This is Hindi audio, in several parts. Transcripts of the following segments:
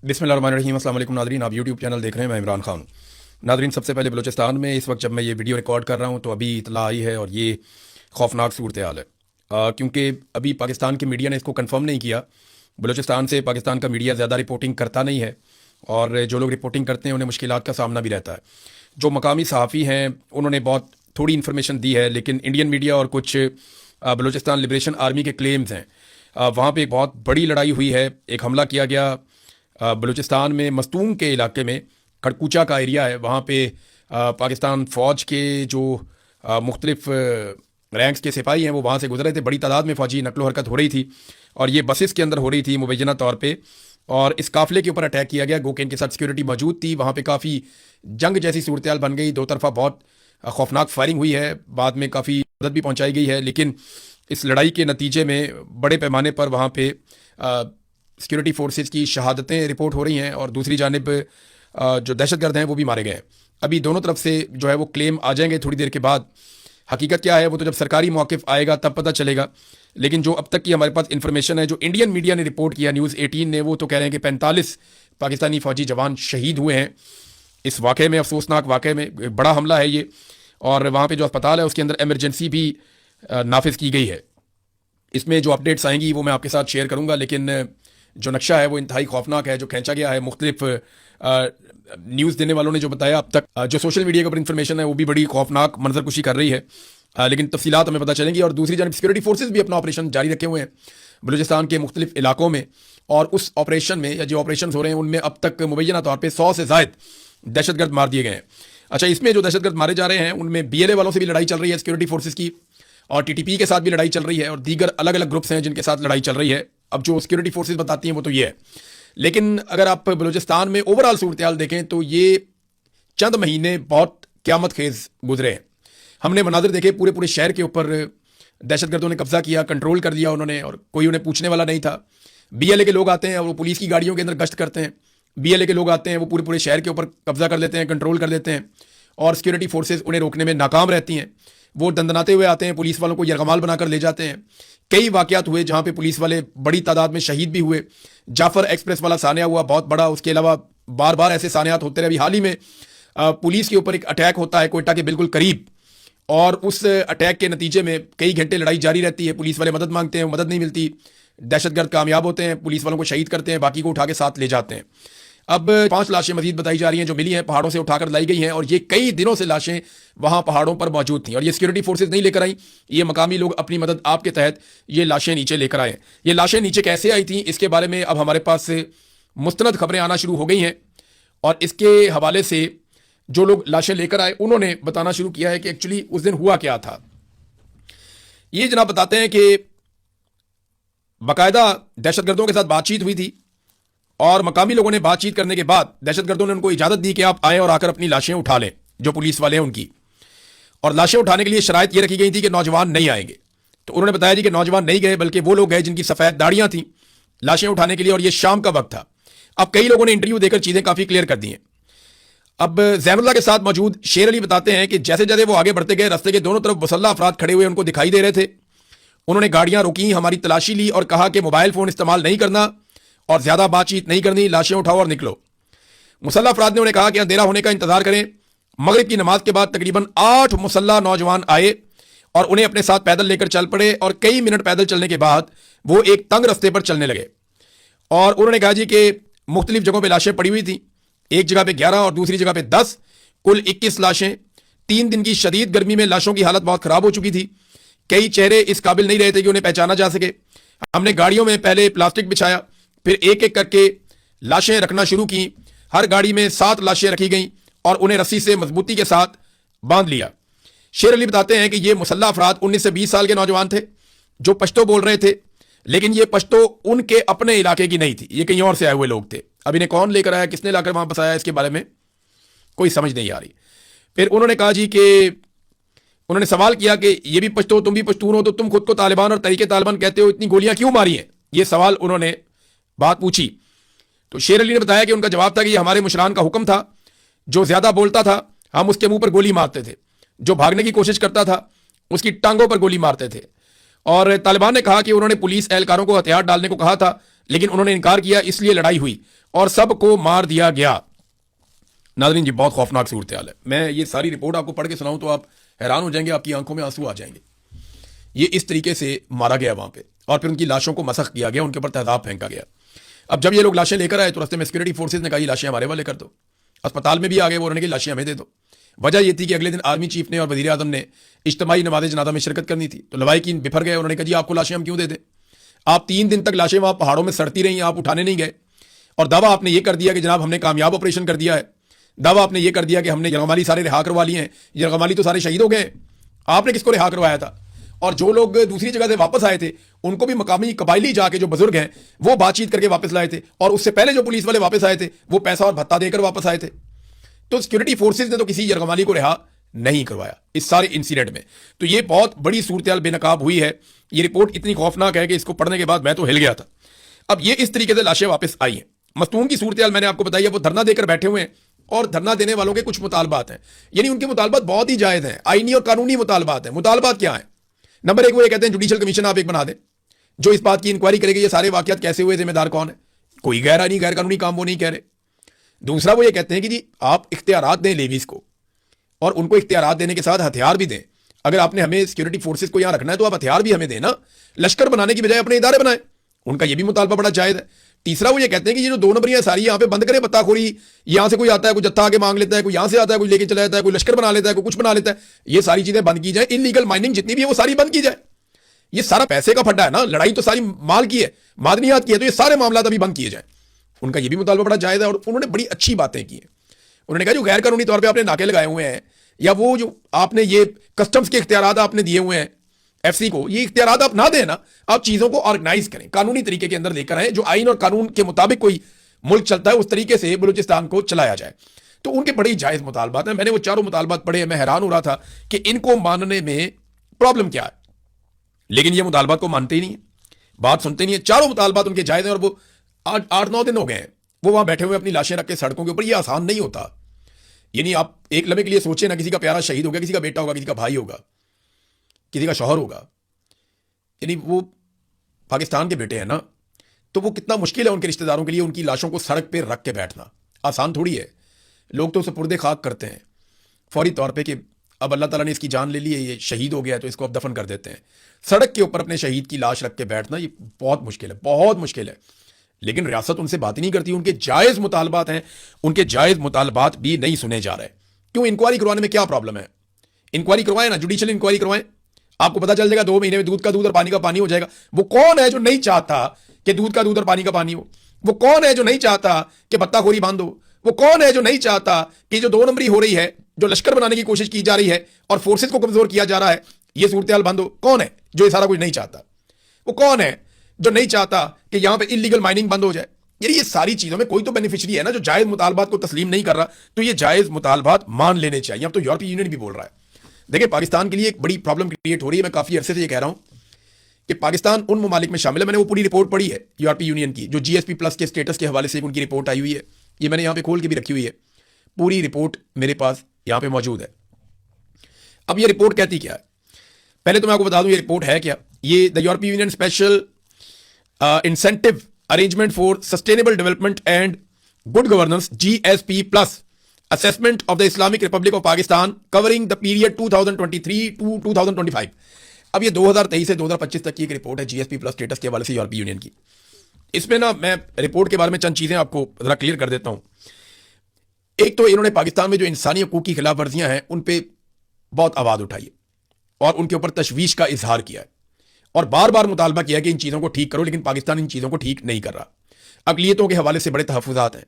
बिस्मिल्लाहिर्रहमानिर्रहीम। अस्सलाम वालेकुम नादरीन, आप यूट्यूब चैनल देख रहे हैं, मैं इमरान खान। नादरीन, सबसे पहले बलूचिस्तान में इस वक्त जब मैं ये वीडियो रिकॉर्ड कर रहा हूँ तो अभी इतला आई है और ये खौफनाक सूरत हाल है, क्योंकि अभी पाकिस्तान की मीडिया ने इसको कंफर्म नहीं किया। बलूचिस्तान से पाकिस्तान का मीडिया ज़्यादा रिपोर्टिंग करता नहीं है और जो लोग रिपोर्टिंग करते हैं उन्हें मुश्किलात का सामना भी रहता है। जो मकामी सहाफ़ी हैं उन्होंने बहुत थोड़ी इन्फॉर्मेशन दी है, लेकिन इंडियन मीडिया और कुछ बलूचिस्तान लिबरेशन आर्मी के क्लेम्स हैं। वहाँ पे एक बहुत बड़ी लड़ाई हुई है, एक हमला किया गया बलूचिस्तान में मस्तूम के इलाके में, खड़कूचा का एरिया है। वहाँ पे पाकिस्तान फ़ौज के जो मुख्तलिफ रैंक्स के सिपाही हैं वो वहाँ से गुजर रहे थे। बड़ी तादाद में फ़ौजी नकलो हरकत हो रही थी और ये बसेस के अंदर हो रही थी मुबैना तौर पे, और इस काफ़िले के ऊपर अटैक किया गया। गो के इनके साथ सिक्योरिटी मौजूद थी। वहाँ पे काफ़ी जंग जैसी सूरत हाल बन गई, दो तरफा बहुत खौफनाक फायरिंग हुई है, बाद में काफ़ी मदद भी पहुँचाई गई है। लेकिन इस लड़ाई के नतीजे में बड़े पैमाने पर वहाँ पे सिक्योरिटी फोर्सेस की शहादतें रिपोर्ट हो रही हैं और दूसरी जानिब जो दहशतगर्द हैं वो भी मारे गए हैं। अभी दोनों तरफ से जो है वो क्लेम आ जाएंगे थोड़ी देर के बाद। हकीकत क्या है वो तो जब सरकारी मौक़िफ़ आएगा तब पता चलेगा। लेकिन जो अब तक की हमारे पास इन्फॉर्मेशन है, जो इंडियन मीडिया ने रिपोर्ट किया, न्यूज़ 18 ने, वो तो कह रहे हैं कि 45 पाकिस्तानी फ़ौजी जवान शहीद हुए हैं इस वाक़े में, अफसोसनाक वाक़े में। एक बड़ा हमला है ये, और वहाँ पे जो अस्पताल है उसके अंदर एमरजेंसी भी नाफिज की गई है। इसमें जो अपडेट्स आएंगी वो मैं आपके साथ शेयर करूँगा, लेकिन जो नक्शा है वो इंतहाई खौफनाक है जो खींचा गया है। मुख्तलिफ न्यूज़ देने वालों ने जो बताया अब तक, जो सोशल मीडिया के ऊपर इन्फॉर्मेशन है वो भी बड़ी खौफनाक मंजरकुशी कर रही है, लेकिन तफसीलात हमें पता चलेंगी। और दूसरी जानब सिक्योरिटी फोर्सेज भी अपना ऑपरेशन जारी रखे हुए हैं बलूचिस्तान के मुख्तलिफ इलाकों में, और उस ऑपरेशन में या जो ऑपरेशन हो रहे हैं उनमें अब तक मुबैना तौर पर 100 से ज़ायद दहशतगर्द मार दिए गए हैं। अच्छा, इसमें जो दहशतगर्द मारे जा रहे हैं उनमें BLA वालों से भी लड़ाई चल रही है सिक्योरिटी फोर्सेज की, और TTP के साथ भी लड़ाई चल रही है, और दीगर अलग अलग ग्रुप्स हैं जिनके साथ लड़ाई चल रही है। अब जो सिक्योरिटी फोर्सेज बताती हैं वो तो ये है, लेकिन अगर आप बलूचिस्तान में ओवरऑल सूरत हाल देखें तो ये चंद महीने बहुत क़यामत खेज गुजरे हैं। हमने मनाजिर देखे, पूरे पूरे शहर के ऊपर दहशतगर्दों ने कब्जा किया, कंट्रोल कर लिया उन्होंने, और कोई उन्हें पूछने वाला नहीं था। BLA के लोग आते हैं और वो पुलिस की गाड़ियों के अंदर गश्त करते हैं। BLA के लोग आते हैं, वो पूरे पूरे शहर के ऊपर कब्जा कर लेते हैं, कंट्रोल कर लेते हैं, और सिक्योरिटी फोर्सेज उन्हें रोकने में नाकाम रहती हैं। वो दंदनाते हुए आते हैं, पुलिस वालों को यरगमाल बनाकर ले जाते हैं। कई वाक़यात हुए जहाँ पे पुलिस वाले बड़ी तादाद में शहीद भी हुए। जाफर एक्सप्रेस वाला सानिया हुआ बहुत बड़ा, उसके अलावा बार बार ऐसे सानियात होते रहे। अभी हाल ही में पुलिस के ऊपर एक अटैक होता है कोयटा के बिल्कुल करीब, और उस अटैक के नतीजे में कई घंटे लड़ाई जारी रहती है। पुलिस वाले मदद मांगते हैं, मदद नहीं मिलती, दहशतगर्द कामयाब होते हैं, पुलिस वालों को शहीद करते हैं, बाकी को उठा के साथ ले जाते हैं। अब 5 लाशें मजीद बताई जा रही हैं जो मिली हैं, पहाड़ों से उठाकर लाई गई हैं, और ये कई दिनों से लाशें वहाँ पहाड़ों पर मौजूद थीं, और ये सिक्योरिटी फोर्सेज नहीं लेकर आई, ये मकामी लोग अपनी मदद आपके तहत ये लाशें नीचे लेकर आए। ये लाशें नीचे कैसे आई थीं इसके बारे में अब हमारे पास मुस्तनद खबरें आना शुरू हो गई हैं, और इसके हवाले से जो लोग लाशें लेकर आए उन्होंने बताना शुरू किया है कि एक्चुअली उस दिन हुआ क्या था। ये जनाब बताते हैं कि बाकायदा दहशतगर्दों के साथ बातचीत हुई थी, और मकामी लोगों ने बातचीत करने के बाद दहशतगर्दों ने उनको इजाज़त दी कि आप आएँ और आकर अपनी लाशें उठा लें, जो पुलिस वाले हैं उनकी। और लाशें उठाने के लिए शराइत ये रखी गई थी कि नौजवान नहीं आएंगे। तो उन्होंने बताया जी कि नौजवान नहीं गए, बल्कि वो लोग गए जिनकी सफ़ेद दाढ़ियाँ थीं लाशें उठाने के लिए, और ये शाम का वक्त था। अब कई लोगों ने इंटरव्यू देकर चीज़ें काफ़ी क्लियर कर दी हैं। अब ज़ैनुल्लाह के साथ मौजूद शेर अली बताते हैं कि जैसे जैसे वो आगे बढ़ते गए, रास्ते के दोनों तरफ मुसल्लह अफराद खड़े हुए उनको दिखाई दे रहे थे। उन्होंने गाड़ियाँ रोकी, हमारी तलाशी ली और कहा कि मोबाइल फ़ोन इस्तेमाल नहीं करना और ज़्यादा बातचीत नहीं करनी, लाशें उठाओ और निकलो। मुसल्लह अफराद ने उन्हें कहा कि अंधेरा होने का इंतजार करें। मगरिब की नमाज के बाद तकरीबन 8 मुसल्लह नौजवान आए और उन्हें अपने साथ पैदल लेकर चल पड़े, और कई मिनट पैदल चलने के बाद वो एक तंग रास्ते पर चलने लगे। और उन्होंने कहा जी कि मुख्तलिफ जगहों पर लाशें पड़ी हुई थी, एक जगह पे 11 और दूसरी जगह पे 10, कुल 21 लाशें। 3 दिन की शदीद गर्मी में लाशों की हालत बहुत ख़राब हो चुकी थी। कई चेहरे इस काबिल नहीं रहे थे कि उन्हें पहचाना जा सके। हमने गाड़ियों में पहले प्लास्टिक बिछाया, फिर एक एक करके लाशें रखना शुरू की। हर गाड़ी में 7 लाशें रखी गईं और उन्हें रस्सी से मजबूती के साथ बांध लिया। शेर अली बताते हैं कि ये मुसल्लह अफराद 19 से 20 साल के नौजवान थे जो पश्तो बोल रहे थे, लेकिन ये पश्तो उनके अपने इलाके की नहीं थी, ये कहीं और से आए हुए लोग थे। अब इन्हें कौन लेकर आया, किसने लाकर वहां बसाया, इसके बारे में कोई समझ नहीं आ रही। फिर उन्होंने कहा जी कि उन्होंने सवाल किया कि ये भी पश्तो, तुम भी पश्तून हो, तो तुम खुद को तालिबान और तरीके तालिबान कहते हो, इतनी गोलियां क्यों मारी हैं? ये सवाल उन्होंने बात पूछी। तो शेर अली ने बताया कि उनका जवाब था कि ये हमारे मुशरान का हुक्म था, जो ज्यादा बोलता था हम उसके मुंह पर गोली मारते थे, जो भागने की कोशिश करता था उसकी टांगों पर गोली मारते थे। और तालिबान ने कहा कि उन्होंने पुलिस एहलकारों को हथियार डालने को कहा था, लेकिन उन्होंने इनकार किया, इसलिए लड़ाई हुई और सबको मार दिया गया। नाज़रीन जी, बहुत खौफनाक सूरत हाल है। मैं ये सारी रिपोर्ट आपको पढ़ के सुनाऊं तो आप हैरान हो जाएंगे, आपकी आंखों में आंसू आ जाएंगे। ये इस तरीके से मारा गया वहां पे, और फिर उनकी लाशों को मसख किया गया, उनके ऊपर तेजाब फेंका गया। अब जब ये लोग लाशें लेकर आए तो रास्ते में सिक्योरिटी फोर्सेज ने कहा ये लाशें हमारे वाले कर दो। अस्पताल में भी आ गए वो, उन्होंने की लाशें हमें दे दो। वजह यह थी कि अगले दिन आर्मी चीफ ने और वजीर आजम ने इज्तिमाई नमाज जनाजा में शिरकत करनी थी, तो लवाहिकीन बिफर गए। उन्होंने कहा जी आपको लाशें हम क्यों दे दें, आप 3 दिन तक लाशें वहां पहाड़ों में सड़ती रही, आप उठाने नहीं गए। और दावा आपने ये कर दिया कि जनाब हमने कामयाब ऑपरेशन कर दिया है। दावा आपने ये कर दिया कि हमने यरगमाली सारे रिहा करवा लिए हैं, यरगमाली तो सारे शहीद हो गए। आपने किसको रिहा करवाया था? और जो लोग दूसरी जगह से वापस आए थे उनको भी मकामी कबायली जाके जो बुजुर्ग हैं वो बातचीत करके वापस लाए थे, और उससे पहले जो पुलिस वाले वापस आए थे वो पैसा और भत्ता देकर वापस आए थे। तो सिक्योरिटी फोर्सेज ने तो किसी यरगमाली को रिहा नहीं करवाया इस सारे इंसिडेंट में। तो ये बहुत बड़ी सूरत बेनकाब हुई है। ये रिपोर्ट इतनी खौफनाक है कि इसको पढ़ने के बाद मैं तो हिल गया था। अब ये इस तरीके से लाशें वापस आई हैं। मस्तूम की सूरत मैंने आपको बताई है, वो धरना देकर बैठे हुए हैं, और धरना देने वालों के कुछ मुतालबात हैं, यानी उनके मुतालबात बहुत ही जायज़ हैं, आईनी और कानूनी मुतालबात हैं। मुतालबात क्या है? नंबर 1 वो ये कहते हैं जुडिशल कमीशन आप एक बना दें जो इस बात की इंक्वायरी करेगी ये सारे वाकयात कैसे हुए, जिम्मेदार कौन है। कोई गैर कानूनी काम वो नहीं कह रहे। दूसरा वो ये कहते हैं कि जी आप इख्तियारात दें लेवीज को, और उनको इख्तियारात देने के साथ हथियार भी दें। अगर आपने हमें सिक्योरिटी फोर्सेज को यहां रखना है तो आप हथियार भी हमें देना, लश्कर बनाने की बजाय अपने इदारे बनाए। उनका यह भी मुतालबा बड़ा जायज है। तीसरा वो ये कहते हैं कि ये जो 2 नंबरियां सारी यहां पे बंद करें, बत्ताखोरी। यहां से कोई आता है, कोई जत्था आके मांग लेता है, कोई यहां से आता है, कोई लेके चला जाता है, कोई लश्कर बना लेता है, कोई कुछ बना लेता है। ये सारी चीजें बंद की जाए। इनलीगल माइनिंग जितनी भी है वो सारी बंद की जाए। ये सारा पैसे का फड्डा है ना, लड़ाई तो सारी माल की है, मादनियात की है, तो ये सारे मामला अभी बंद किए जाए। उनका ये भी मुतालबा बड़ा जायज है, और उन्होंने बड़ी अच्छी बातें की हैं। उन्होंने कहा जो गैर कानूनी तौर पे आपने नाके लगाए हुए हैं, या वो जो आपने ये कस्टम्स के इख्तियारात आपने दिए हुए हैं एफसी को, ये इख्तियारात आप ना दें ना, आप चीजों को ऑर्गेनाइज करें, कानूनी तरीके के अंदर लेकर आए, जो आइन और कानून के मुताबिक कोई मुल्क चलता है उस तरीके से बलूचिस्तान को चलाया जाए। तो उनके बड़ी जायज मुतालबात हैं। मैंने वो चारों मुतालबात पढ़े, मैं हैरान हो रहा था कि इनको मानने में प्रॉब्लम क्या है, लेकिन ये मुतालबात को मानते ही नहीं है, बात सुनते नहीं है। चारों मुतालबात उनके जायज हैं, और वो 8-9 दिन हो गए हैं वो वहां बैठे हुए अपनी लाशें रख के सड़कों के ऊपर। ये आसान नहीं होता। यानी आप एक लम्हे के लिए सोचें ना, किसी का प्यारा शहीद हो गया, किसी का बेटा होगा, किसी का भाई होगा, किसी का शौहर होगा, यानी वो पाकिस्तान के बेटे हैं ना, तो वो कितना मुश्किल है उनके रिश्तेदारों के लिए उनकी लाशों को सड़क पे रख के बैठना। आसान थोड़ी है। लोग तो उसे पुर्दे खाक करते हैं फौरी तौर पे कि अब अल्लाह ताला ने इसकी जान ले ली है, ये शहीद हो गया तो इसको अब दफन कर देते हैं। सड़क के ऊपर अपने शहीद की लाश रख के बैठना ये बहुत मुश्किल है, बहुत मुश्किल है। लेकिन रियासत उनसे बात ही नहीं करती। उनके जायज़ मुतालबात हैं, उनके जायज़ मुतालबात भी नहीं सुने जा रहे। क्यों? इंक्वायरी करवाने में क्या प्रॉब्लम है? इंक्वायरी करवाएं ना, जुडिशियल इंक्वायरी करवाएं, आपको पता चल जाएगा 2 महीने में दूध का दूध और पानी का पानी हो जाएगा। वो कौन है जो नहीं चाहता कि दूध का दूध और पानी का पानी हो? वो कौन है जो नहीं चाहता कि बत्ताखोरी बंद हो? वो कौन है जो नहीं चाहता कि जो 2 नंबरी हो रही है, जो लश्कर बनाने की कोशिश की जा रही है और फोर्सेस को कमजोर किया जा रहा है, ये सूरत हाल बंद हो? कौन है जो ये सारा कुछ नहीं चाहता? वो कौन है जो नहीं चाहता कि यहां पे इलीगल माइनिंग बंद हो जाए? यानी ये सारी चीजों में कोई तो बेनिफिशियरी है ना जो जायज मुतालबात को तस्लीम नहीं कर रहा। तो ये जायज मुतालबात मान लेने चाहिए। अब तो यूरोपीय यूनियन भी बोल रहा है। देखिए, पाकिस्तान के लिए एक बड़ी प्रॉब्लम क्रिएट हो रही है। मैं काफी अरसे से ये कह रहा हूं कि पाकिस्तान उन ममालिक में शामिल है। मैंने वो पूरी रिपोर्ट पढ़ी है यूरोपीय यूनियन की, जो जीएसपी प्लस के स्टेटस के हवाले से उनकी रिपोर्ट आई हुई है। ये मैंने यहां पे खोल के भी रखी हुई है, पूरी रिपोर्ट मेरे पास यहां पे मौजूद है। अब ये रिपोर्ट कहती क्या है, पहले तो मैं आपको बता दूं ये रिपोर्ट है क्या। ये the European Union special incentive arrangement for sustainable development and good governance GSP plus assessment of the Islamic Republic of Pakistan covering the period 2023 to 2025। अब ये 2023 से 2025 तक की एक रिपोर्ट है जीएसपी प्लस स्टेटस के हवाले से यूरोपीय यूनियन की। इसमें ना मैं रिपोर्ट के बारे में चंद चीजें आपको जरा क्लियर कर देता हूं। एक तो इन्होंने पाकिस्तान में जो इंसानी हकूक की खिलाफ वर्जियां हैं उन पे बहुत आवाज उठाई है और उनके ऊपर तशवीश का इजहार किया है और बार बार मुतालबा किया कि इन चीजों को ठीक करो, लेकिन पाकिस्तान इन चीजों को ठीक नहीं कर रहा। अकलियतों के हवाले से बड़े तहफ़्फ़ुज़ात हैं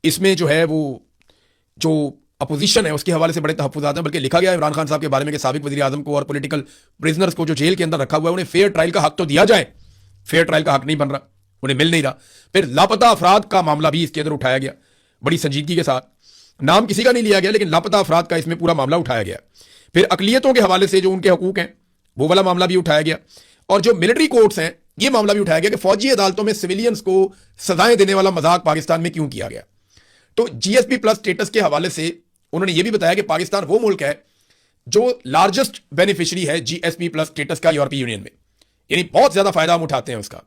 इसमें, जो है वो जो अपोजिशन है उसके हवाले से बड़े तहफ़्फ़ुज़ात हैं। बल्कि लिखा गया है इमरान खान साहब के बारे में कि साबिक वज़ीर आज़म को और पॉलिटिकल प्रिजनर्स को जो जेल के अंदर रखा हुआ है उन्हें फेयर ट्रायल का हक तो दिया जाए। फेयर ट्रायल का हक नहीं बन रहा, उन्हें मिल नहीं रहा। फिर लापता अफराद का मामला भी इसके अंदर उठाया गया बड़ी संजीदगी के साथ। नाम किसी का नहीं लिया गया, लेकिन लापता अफराद का इसमें पूरा मामला उठाया गया। फिर अकलियतों के हवाले से जो उनके हकूक हैं वो वाला मामला भी उठाया गया, और जो मिलिट्री कोर्ट्स हैं ये मामला भी उठाया गया कि फौजी अदालतों में सिविलियंस को सजाएं देने वाला मजाक पाकिस्तान में क्यों किया गया। तो जीएसपी प्लस स्टेटस के हवाले से उन्होंने ये भी बताया कि पाकिस्तान वो मुल्क है जो लार्जेस्ट बेनिफिशियरी है जीएसपी प्लस स्टेटस का यूरोपीय यूनियन में, यानी बहुत ज्यादा फायदा हम उठाते हैं उसका।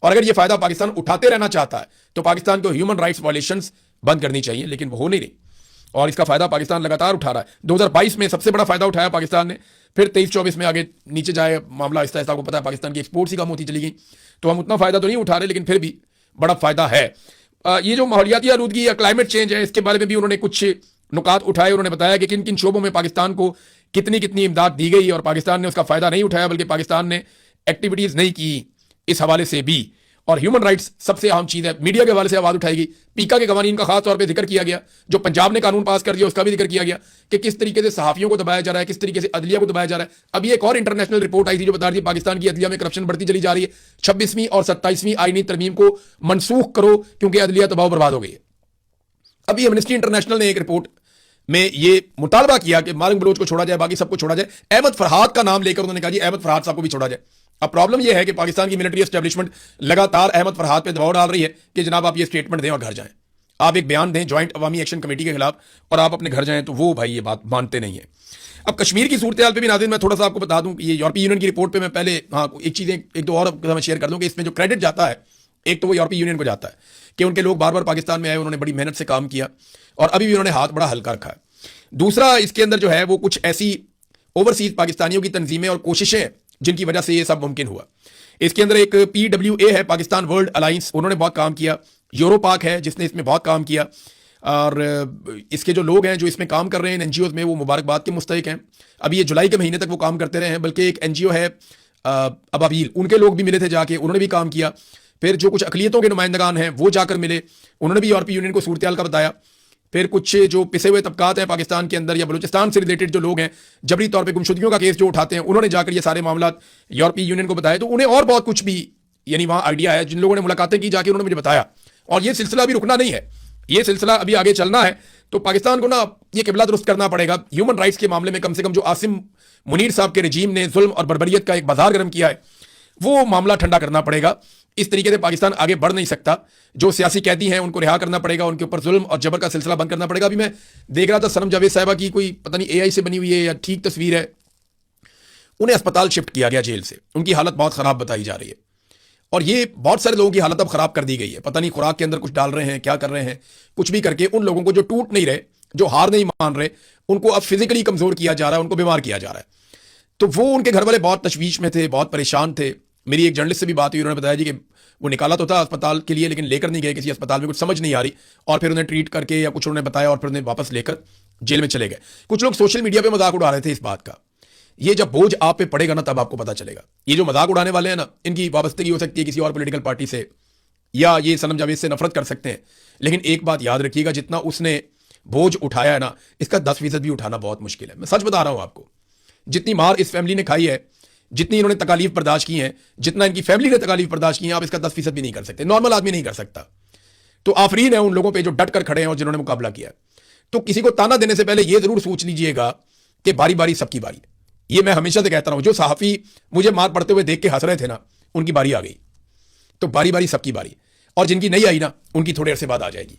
और अगर ये फायदा पाकिस्तान उठाते रहना चाहता है तो पाकिस्तान को ह्यूमन राइट्स वायलेशंस बंद करनी चाहिए, लेकिन वो हो नहीं रही और इसका फायदा पाकिस्तान लगातार उठा रहा है। 2022 में सबसे बड़ा फायदा उठाया पाकिस्तान ने, फिर 23-24 में आगे नीचे जाए मामला आहिस्ता आहिस्ता, आपको पता है पाकिस्तान की एक्सपोर्ट्स ही कम होती चली गई, तो हम उतना फायदा तो नहीं उठा रहे, लेकिन फिर भी बड़ा फायदा है। ये जो माहौलियाती आलूदगी या क्लाइमेट चेंज है, इसके बारे में भी उन्होंने कुछ नुकात उठाए। उन्होंने बताया कि किन किन शोबों में पाकिस्तान को कितनी कितनी इमदाद दी गई और पाकिस्तान ने उसका फायदा नहीं उठाया, बल्कि पाकिस्तान ने एक्टिविटीज नहीं की इस हवाले से भी। और ह्यूमन राइट्स सबसे अहम चीज है, मीडिया के हवाले से आवाज उठाएगी। पीका के कवानीन का खास तौर पे जिक्र किया गया, जो पंजाब ने कानून पास कर दिया उसका भी जिक्र किया गया कि किस तरीके से सहाफियों को दबाया जा रहा है, किस तरीके से अदलिया को दबाया जा रहा है। अभी एक और इंटरनेशनल रिपोर्ट आई थी जो बता रही थी पाकिस्तान की अदलिया में करप्शन बढ़ती चली जा रही है। 26वीं और 27वीं आईनी तरमीम को मनसूख करो क्योंकि अदलिया तबाह बर्बाद हो गई है। अभी एमनेस्टी इंटरनेशनल ने एक रिपोर्ट में ये मुतालबा किया कि मालिक बलोच को छोड़ा जाए, बाकी सबको छोड़ा जाए। अहमद फरहाद का नाम लेकर उन्होंने कहा जी अहमद फरहाद साहब को भी छोड़ा जाए। अब प्रॉब्लम यह है कि पाकिस्तान की मिलिट्री एस्टेब्लिशमेंट लगातार अहमद फरहाद पे दबाव डाल रही है कि जनाब आप ये स्टेटमेंट दें और घर जाएं, आप एक बयान दें ज्वाइंट अवामी एक्शन कमेटी के खिलाफ और आप अपने घर जाएं, तो वो भाई ये बात मानते नहीं है। अब कश्मीर की सूरत हाल पे भी नाज़रीन मैं थोड़ा सा आपको बता दूं कि ये यूरोपीय यूनियन की रिपोर्ट पे मैं पहले एक चीज़ एक दो और मैं शेयर कर दूं कि इसमें जो क्रेडिट जाता है एक तो वो यूरोपीय यूनियन को जाता है कि उनके लोग बार बार पाकिस्तान में आए, उन्होंने बड़ी मेहनत से काम किया और अभी भी उन्होंने हाथ बड़ा हल्का रखा है। दूसरा इसके अंदर जो है वो कुछ ऐसी ओवरसीज पाकिस्तानियों की तंजीमें और कोशिशें जिनकी वजह से ये सब मुमकिन हुआ। इसके अंदर एक PWA है, पाकिस्तान वर्ल्ड अलायंस, उन्होंने बहुत काम किया। यूरोपाक है जिसने इसमें बहुत काम किया और इसके जो लोग हैं जो इसमें काम कर रहे हैं NGOs में, वो मुबारकबाद के मुस्तहिक हैं। अभी ये जुलाई के महीने तक वो काम करते रहे हैं। बल्कि एक NGO है अबाबील, उनके लोग भी मिले थे जाके, उन्होंने भी काम किया। फिर जो कुछ अकलियतों के नुमाइंदगान हैं वो जाकर मिले, उन्होंने भी यूरोपीय यूनियन को सूरत हाल का बताया। फिर कुछ जो पिसे हुए तबकात हैं पाकिस्तान के अंदर या बलूचिस्तान से रिलेटेड जो लोग हैं, जबरी तौर पे गुमशुदगियों का केस जो उठाते हैं, उन्होंने जाकर ये सारे मामला यूरोपीय यूनियन को बताया। तो उन्हें और बहुत कुछ भी यानी वहाँ आइडिया है। जिन लोगों ने मुलाकातें की जाके उन्होंने मुझे बताया और ये सिलसिला अभी रुकना नहीं है, ये सिलसिला अभी आगे चलना है। तो पाकिस्तान को ना ये किबला दुरुस्त करना पड़ेगा। ह्यूमन राइट्स के मामले में कम से कम जो आसिम मुनीर साहब के रजीम ने जुल्म और बर्बरियत का एक बाजार गर्म किया है, वो मामला ठंडा करना पड़ेगा। इस तरीके से पाकिस्तान आगे बढ़ नहीं सकता। जो सियासी कैदी हैं उनको रिहा करना पड़ेगा, उनके ऊपर जुल्म और जबर का सिलसिला बंद करना पड़ेगा। अभी मैं देख रहा था सनम जावेद साहिबा की कोई पता नहीं AI से बनी हुई है या ठीक तस्वीर है, उन्हें अस्पताल शिफ्ट किया गया जेल से, उनकी हालत बहुत खराब बताई जा रही है। और ये बहुत सारे लोगों की हालत अब खराब कर दी गई है, पता नहीं खुराक के अंदर कुछ डाल रहे हैं, क्या कर रहे हैं, कुछ भी करके उन लोगों को जो टूट नहीं रहे, जो हार नहीं मान रहे, उनको अब फिजिकली कमजोर किया जा रहा है, उनको बीमार किया जा रहा है। तो वो उनके घर वाले बहुत तशवीश में थे, बहुत परेशान थे। मेरी एक जर्नलिस्ट से भी बात हुई, उन्होंने बताया जी कि वो निकाला तो था अस्पताल के लिए लेकिन लेकर नहीं गए किसी अस्पताल में, कुछ समझ नहीं आ रही और फिर उन्हें ट्रीट करके या कुछ उन्होंने बताया और फिर उन्हें वापस लेकर जेल में चले गए। कुछ लोग सोशल मीडिया पे मजाक उड़ा रहे थे इस बात का। ये जब बोझ आप पे पड़ेगा ना तब आपको पता चलेगा। ये जो मजाक उड़ाने वाले हैं ना, इनकी वाबस्तगी हो सकती है किसी और पॉलिटिकल पार्टी से या ये सनम जावेद से नफरत कर सकते हैं, लेकिन एक बात याद रखिएगा, जितना उसने बोझ उठाया है ना, इसका 10% भी उठाना बहुत मुश्किल है। मैं सच बता रहा हूं आपको, जितनी मार इस फैमिली ने खाई है, जितनी इन्होंने तकालीफ बर्दाश्त की हैं, जितना इनकी फैमिली ने तकालीफ बर्दाश्त की हैं, आप इसका 10% भी नहीं कर सकते। नॉर्मल आदमी नहीं कर सकता। तो आफरीन है उन लोगों पे जो डट कर खड़े हैं और जिन्होंने मुकाबला किया। तो किसी को ताना देने से पहले यह जरूर सोच लीजिएगा कि बारी बारी सबकी बारी। ये मैं हमेशा से कहता रहा हूं, जो सहाफी मुझे मार पड़ते हुए देख के हंस रहे थे ना, उनकी बारी आ गई। तो बारी बारी सबकी बारी, और जिनकी नहीं आई ना, उनकी थोड़े अरसे बाद आ जाएगी।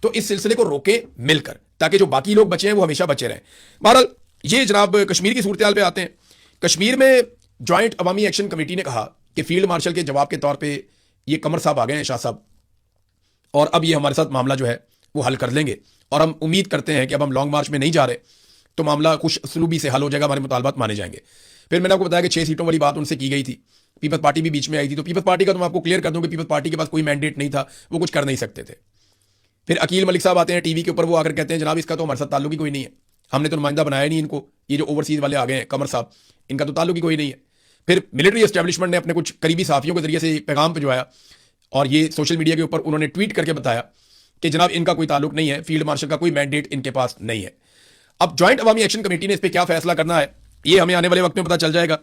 तो इस सिलसिले को रोके मिलकर, ताकि जो बाकी लोग बचे हैं वो हमेशा बचे रहें। बहरहाल ये जनाब कश्मीर की सूरत हाल पे आते हैं। कश्मीर में ज्वाइंट अवामी एक्शन कमेटी ने कहा कि फील्ड मार्शल के जवाब के तौर पे ये कमर साहब आ गए हैं, शाह साहब, और अब ये हमारे साथ मामला जो है वो हल कर लेंगे। और हम उम्मीद करते हैं कि अब हम लॉन्ग मार्च में नहीं जा रहे, तो मामला खुश असलूबी से हल हो जाएगा, हमारे मुतालबात माने जाएंगे। फिर मैंने आपको बताया कि 6 सीटों वाली बात उनसे की गई थी। पीपल्स पार्टी भी बीच में आई थी। तो पीपल्स पार्टी का तो मैं आपको क्लियर कर दूं कि पीपल्स पार्टी के पास कोई मैंडेट नहीं था, वो कुछ कर नहीं सकते थे। फिर अकील मलिक साहब आते हैं टीवी के ऊपर, वो आकर कहते हैं जनाब इसका तो हमारे साथ ताल्लुक ही कोई नहीं है, हमने तो नुमाइंदा बनाया नहीं इनको। ये जो ओवरसीज वाले आ गए हैं कमर साहब, इनका तो ताल्लुक ही कोई नहीं है। फिर मिलिट्री एस्टेब्लिशमेंट ने अपने कुछ करीबी साथियों के जरिए से पैगाम भिजवाया और ये सोशल मीडिया के ऊपर उन्होंने ट्वीट करके बताया कि जनाब इनका कोई ताल्लुक नहीं है, फील्ड मार्शल का कोई मैंडेट इनके पास नहीं है। अब ज्वाइंट अवामी एक्शन कमेटी ने इस पर क्या फैसला करना है, ये हमें आने वाले वक्त में पता चल जाएगा।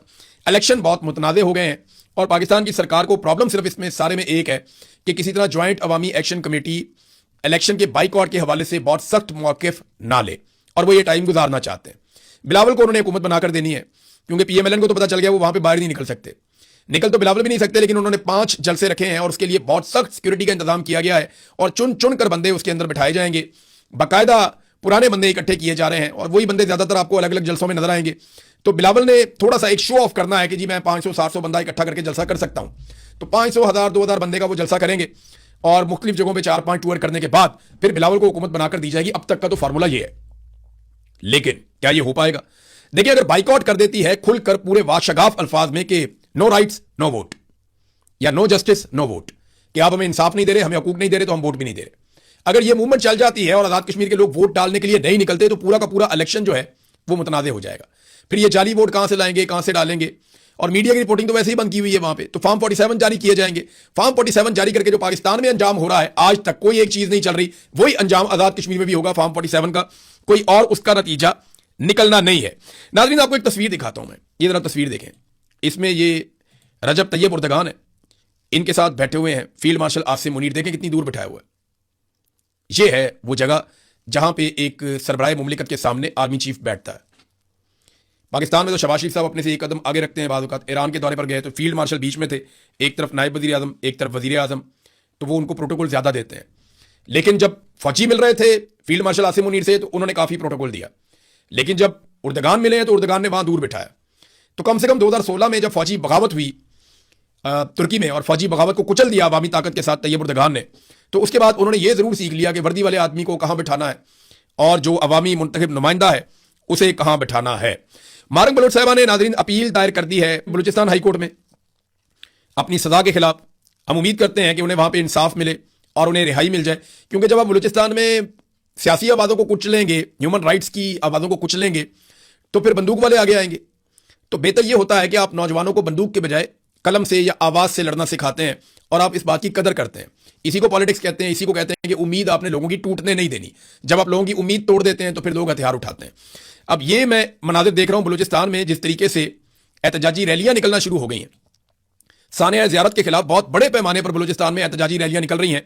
इलेक्शन बहुत मुतनाज़े हो गए हैं और पाकिस्तान की सरकार को प्रॉब्लम सिर्फ इसमें सारे में एक है कि किसी तरह ज्वाइंट अवामी एक्शन कमेटी इलेक्शन के बाइकआउट के हवाले से बहुत सख्त मौक़िफ़ ना ले, और वो ये टाइम गुजारना चाहते हैं। बिलावल को उन्होंने हुकूमत बनाकर देनी है, क्योंकि PMLN को तो पता चल गया वो वहां पे बाहर नहीं निकल सकते। निकल तो बिलावल भी नहीं सकते, लेकिन उन्होंने 5 जलसे रखे हैं और उसके लिए बहुत सख्त सिक्योरिटी का इंतजाम किया गया है और चुन चुन कर बंदे उसके अंदर बिठाए जाएंगे। बाकायदा पुराने बंदे इकट्ठे किए जा रहे हैं और वही बंदे ज्यादातर आपको अलग अलग जलसों में नजर आएंगे। तो बिलावल ने थोड़ा सा एक शो ऑफ करना है कि जी मैं 500-700 बंदा इकट्ठा करके जलसा कर सकता हूं। तो 500, 1000, 2000 बंदे का वो जलसा करेंगे और मुख्तलिफ जगहों पे 4-5 टूर करने के बाद फिर बिलावल को हुकूमत बनाकर दी जाएगी। अब तक का तो फार्मूला ये है, लेकिन क्या ये हो पाएगा? देखिए, अगर बाइकआउट कर देती है खुलकर पूरे वाशगाफ अल्फाज में कि नो राइट्स नो वोट या नो जस्टिस नो वोट, कि आप हमें इंसाफ नहीं दे रहे, हमें हकूक नहीं दे रहे, तो हम वोट भी नहीं दे रहे, अगर ये मूवमेंट चल जाती है और आजाद कश्मीर के लोग वोट डालने के लिए नहीं निकलते, तो पूरा का पूरा इलेक्शन जो है वो मुतनाज़ हो जाएगा। फिर ये जाली वोट कहां से लाएंगे, कहां से डालेंगे? और मीडिया की रिपोर्टिंग तो वैसे ही बंद की हुई है वहां पे। तो फॉर्म 47 जारी किए जाएंगे। फॉर्म 47 जारी करके जो पाकिस्तान में अंजाम हो रहा है, आज तक कोई एक चीज नहीं चल रही, वही अंजाम आजाद कश्मीर में भी होगा फॉर्म 47 का, कोई और उसका नतीजा निकलना नहीं है। नाज़रीन, आपको एक तस्वीर दिखाता हूं मैं, ये जरा तस्वीर देखें। इसमें ये रजब तैयब उर्दगान है, इनके साथ बैठे हुए हैं फील्ड मार्शल आसिम मुनीर। देखें कितनी दूर बैठाया हुआ है। ये है वो जगह जहां पे एक सरबराह मुमलिकत के सामने आर्मी चीफ बैठता है। पाकिस्तान में तो शहबाज शरीफ साहब अपने से एक कदम आगे रखते हैं। बाज़ ईरान के दौरे पर गए तो फील्ड मार्शल बीच में थे, एक तरफ नायब वज़ीर आज़म, एक तरफ वज़ीर आज़म, तो वो उनको प्रोटोकॉल ज़्यादा देते हैं। लेकिन जब फौजी मिल रहे थे फील्ड मार्शल आसिम मुनीर से, तो उन्होंने काफ़ी प्रोटोकॉल दिया। लेकिन जब उर्दगान मिले हैं तो उर्दगान ने वहां दूर बिठाया। तो कम से कम 2016 में जब फौजी बगावत हुई तुर्की में और फौजी बगावत को कुचल दिया अवामी ताकत के साथ तैयब उर्दगान ने, तो उसके बाद उन्होंने ये जरूर सीख लिया कि वर्दी वाले आदमी को कहां बिठाना है और जो अवामी मुंतखब नुमाइंदा है उसे कहां बिठाना है। मारंग बलोच साहबा ने नाज़रीन अपील दायर कर दी है बलूचिस्तान हाई कोर्ट में अपनी सजा के खिलाफ। हम उम्मीद करते हैं कि उन्हें वहां पर इंसाफ मिले और उन्हें रिहाई मिल जाए, क्योंकि जब आप बलूचिस्तान में सियासी आवाज़ों को कुचलेंगे, ह्यूमन राइट्स की आवाज़ों को कुचलेंगे, तो फिर बंदूक वाले आगे आएंगे। तो बेहतर यह होता है कि आप नौजवानों को बंदूक के बजाय कलम से या आवाज़ से लड़ना सिखाते हैं और आप इस बात की कदर करते हैं। इसी को पॉलिटिक्स कहते हैं, इसी को कहते हैं कि उम्मीद आपने लोगों की टूटने नहीं देनी। जब आप लोगों की उम्मीद तोड़ देते हैं तो फिर लोग हथियार उठाते हैं। अब ये मैं मनाजिर देख रहा हूं बलूचिस्तान में, जिस तरीके से एहतजाजी रैलियां निकलना शुरू हो गई हैं। सानिया ज़ियारत के खिलाफ बहुत बड़े पैमाने पर बलूचिस्तान में एहतजाजी रैलियां निकल रही हैं,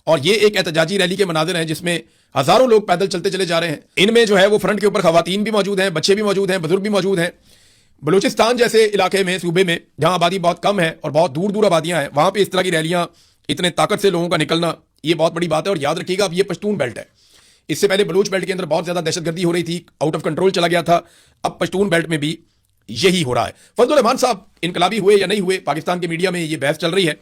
और ये एक एहतजाजी रैली के मनाजिर हैं जिसमें हजारों लोग पैदल चलते चले जा रहे हैं। इनमें जो है वो फ्रंट के ऊपर खवातीन भी मौजूद हैं, बच्चे भी मौजूद हैं, बुजुर्ग भी मौजूद हैं। बलूचिस्तान जैसे इलाके में, सूबे में, जहां आबादी बहुत कम है और बहुत दूर दूर आबादियां हैं, वहां पे इस तरह की रैलियां, इतने ताकत से लोगों का निकलना, ये बहुत बड़ी बात है। और याद रखिएगा, अब ये पश्तून बेल्ट है। इससे पहले बलूच बेल्ट के अंदर बहुत ज्यादा दहशतगर्दी हो रही थी, आउट ऑफ कंट्रोल चला गया था। अब पश्तून बेल्ट में भी यही हो रहा है। फजलुर रहमान साहब इनकलाबी हुए या नहीं हुए, पाकिस्तान के मीडिया में ये बहस चल रही है।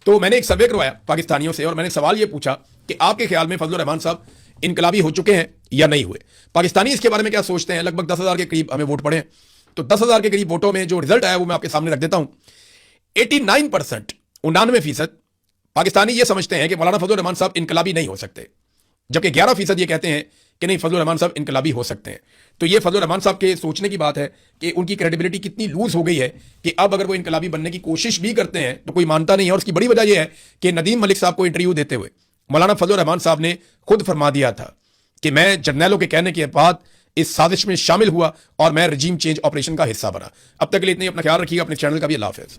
तो मैंने एक सर्वे करवाया पाकिस्तानियों से और मैंने सवाल ये पूछा कि आपके ख्याल में फजलुर रहमान साहब इनकलाबी हो चुके हैं या नहीं हुए। पाकिस्तानी इसके बारे में क्या सोचते हैं? लगभग 10,000 के करीब हमें वोट पड़े हैं। तो 10,000 के करीब वोटों में जो रिजल्ट आया वो मैं आपके सामने रख देता हूं। 89%, 99% पाकिस्तानी ये समझते हैं कि मौलाना फजलुर रहमान साहब इनकलाबी नहीं हो सकते, जबकि 11% ये कहते हैं कि नहीं, फजलुर रहमान साहब इनकलाबी हो सकते हैं। तो ये फजलुर रहमान साहब के सोचने की बात है कि उनकी क्रेडिबिलिटी कितनी लूज हो गई है कि अब अगर वो इनकलाबी बनने की कोशिश भी करते हैं तो कोई मानता नहीं है। और उसकी बड़ी वजह यह है कि नदीम मलिक साहब को इंटरव्यू देते हुए मौलाना फजलुर रहमान साहब ने खुद फरमा दिया था कि मैं जर्नैलों के कहने के बाद इस साजिश में शामिल हुआ और मैं रजीम चेंज ऑपरेशन का हिस्सा बना। अब तक के लिए इतनी, अपना ख्याल रखिएगा, अपने चैनल का भी अल्लाह हाफ़िज़।